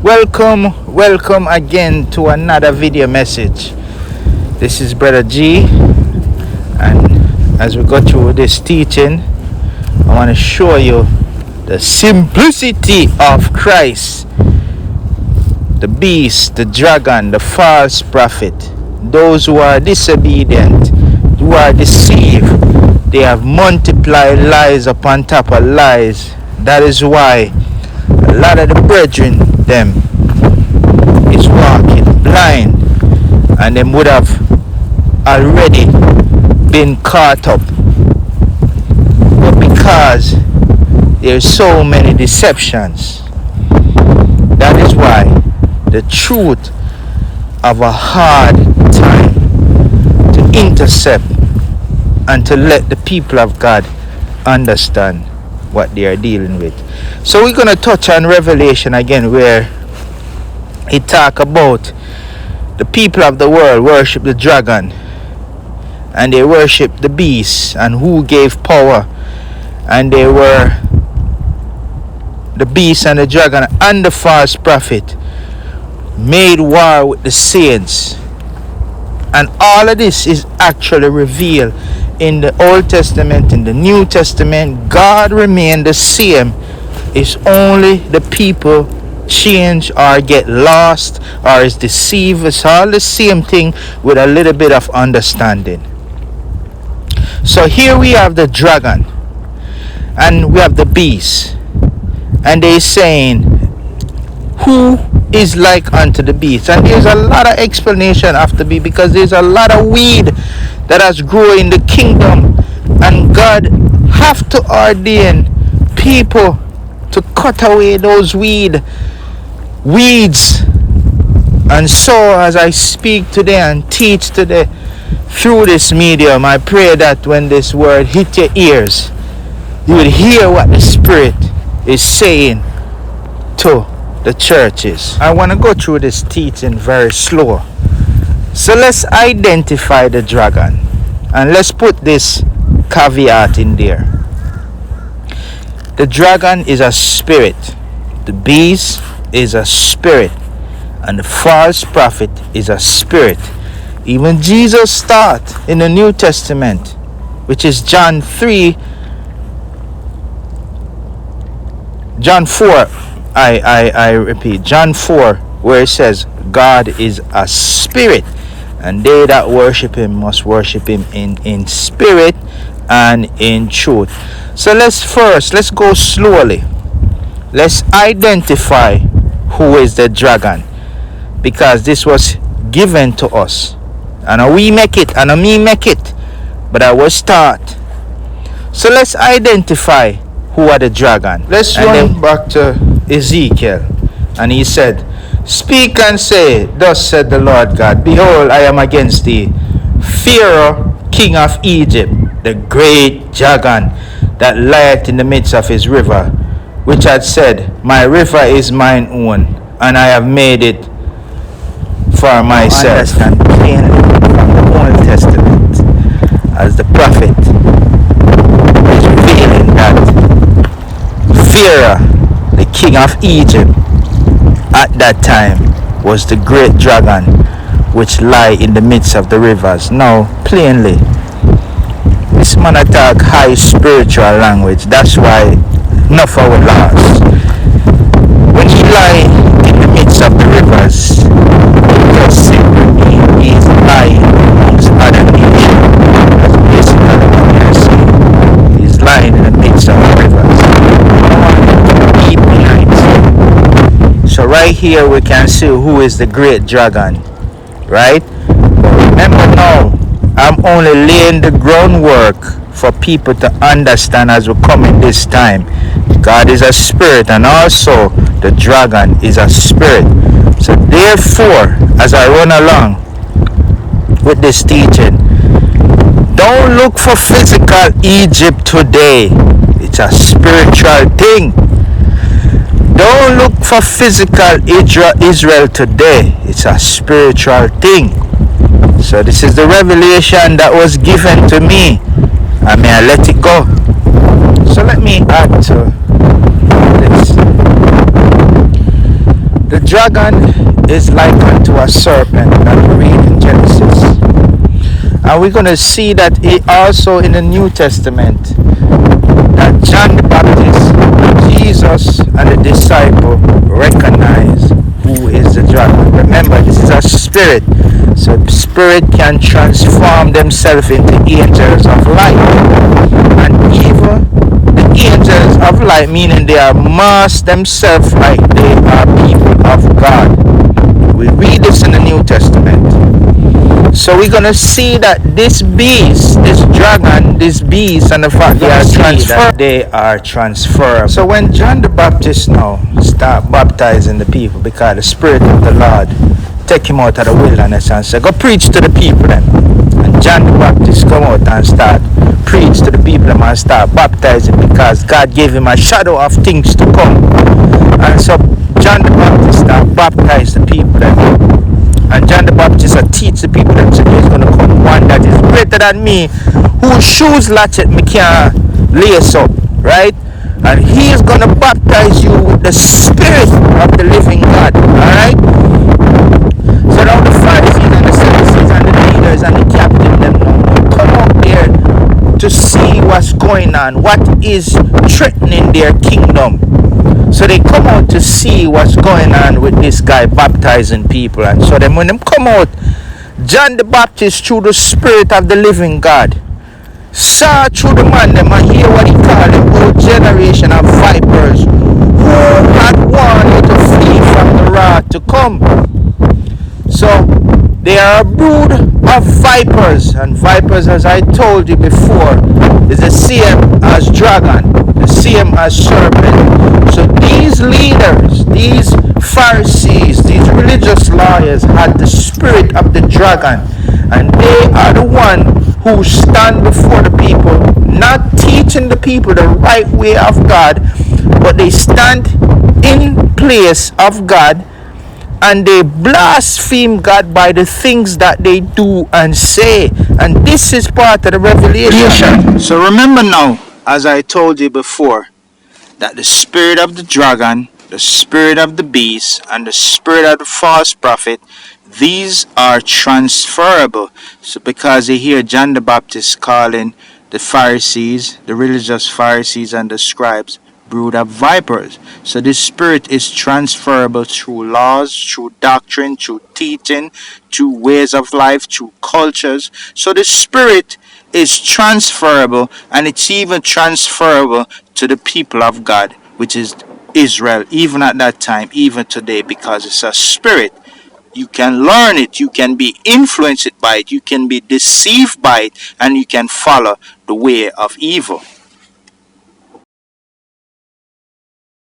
Welcome again to another video message. This is Brother G, and as we go through this teaching, I want to show you the simplicity of Christ, the beast, the dragon, the false prophet, those who are disobedient, who are deceived. They have multiplied lies upon top of lies. That is why a lot of the brethren them is walking blind, and them would have already been caught up. But because there's so many deceptions, that is why the truth of a hard time to intercept and to let the people of God understand what they are dealing with. So we're going to touch on Revelation again, where it talk about the people of the world worship the dragon and they worship the beast, and who gave power, and they were the beast and the dragon and the false prophet made war with the saints. And all of this is actually revealed in the Old Testament. In the New Testament, God remained the same. It's only the people change or get lost or is deceived. It's all the same thing with a little bit of understanding. So here we have the dragon and we have the beast, and they saying, who is like unto the beast? And there's a lot of explanation have to be, because there's a lot of weed that has grown in the kingdom, and God have to ordain people to cut away those weeds. And so as I speak today and teach today through this medium, I pray that when this word hit your ears, you will hear what the Spirit is saying to the churches. I want to go through this teaching very slow. So let's identify the dragon, and let's put this caveat in there. The dragon is a spirit, the beast is a spirit, and the false prophet is a spirit. Even Jesus taught in the New Testament, which is John 4, I repeat, John 4, where it says God is a spirit, and they that worship him must worship him in spirit and in truth. So let's go slowly. Let's identify who is the dragon, because this was given to us, and we make it, and me make it, but I was taught. So let's identify who are the dragon. Let's run back to Ezekiel, and he said, speak and say, thus said the Lord God, behold, I am against thee, Pharaoh, king of Egypt, the great dragon that lieth in the midst of his river, which had said, my river is mine own, and I have made it for myself. Understand plainly from the Old Testament, as the prophet is revealing that Pharaoh, the king of Egypt, at that time was the great dragon which lie in the midst of the rivers. Now plainly, this man attack high spiritual language. That's why enough our lost. When he lie in the midst of the rivers, it just simply means he is lying amongst other nations. That's basically what we are saying. He's lying in the midst of the rivers. Deep behind. So right here we can see who is the great dragon, right? But remember now, I'm only laying the groundwork for people to understand as we come in this time. God is a spirit, and also the dragon is a spirit. So therefore, as I run along with this teaching, don't look for physical Egypt today. It's a spiritual thing. Don't look for physical Israel today. It's a spiritual thing. So this is the revelation that was given to me, and may I let it go. So let me add to this. The dragon is like unto a serpent that we read in Genesis. And we're going to see that it also in the New Testament, that John the Baptist, Jesus, and the disciple recognize who is the dragon. Remember, this is a spirit. So spirit can transform themselves into angels of light. And even the angels of light, meaning they are masked themselves like they are people of God. We read this in the New Testament. So we're going to see that this beast, this dragon, this beast, and the fact they are transferred. So when John the Baptist now start baptizing the people, because the Spirit of the Lord take him out of the wilderness and say, go preach to the people then. And John the Baptist come out and start preach to the people and start baptizing, because God gave him a shadow of things to come. And so John the Baptist start baptize the people then. And John the Baptist teach the people that there's going to come one that is greater than me, whose shoes latchet me can't lace up, right? And he is going to baptize you with the Spirit of the living God, alright? So now the Pharisees and the Sadducees and the leaders and the captain them now come up there to see what's going on, what is threatening their kingdom. So they come out to see what's going on with this guy baptizing people. And so then when them come out, John the Baptist, through the Spirit of the living God, saw through the man them and hear what he called a whole generation of vipers who had warned you to flee from the wrath to come. So they are a brood of vipers, and vipers, as I told you before, is the same as dragon, the same as serpent. So these leaders, these Pharisees, these religious lawyers had the spirit of the dragon, and they are the one who stand before the people, not teaching the people the right way of God, but they stand in place of God, and they blaspheme God by the things that they do and say. And this is part of the revelation. So remember now, as I told you before, that the spirit of the dragon, the spirit of the beast, and the spirit of the false prophet, these are transferable. So because you hear John the Baptist calling the Pharisees, the religious Pharisees and the scribes, brood of vipers. So this spirit is transferable through laws, through doctrine, through teaching, through ways of life, through cultures. So the spirit is transferable, and it's even transferable to the people of God, which is Israel, even at that time, even today, because it's a spirit. You can learn it, you can be influenced by it, you can be deceived by it, and you can follow the way of evil.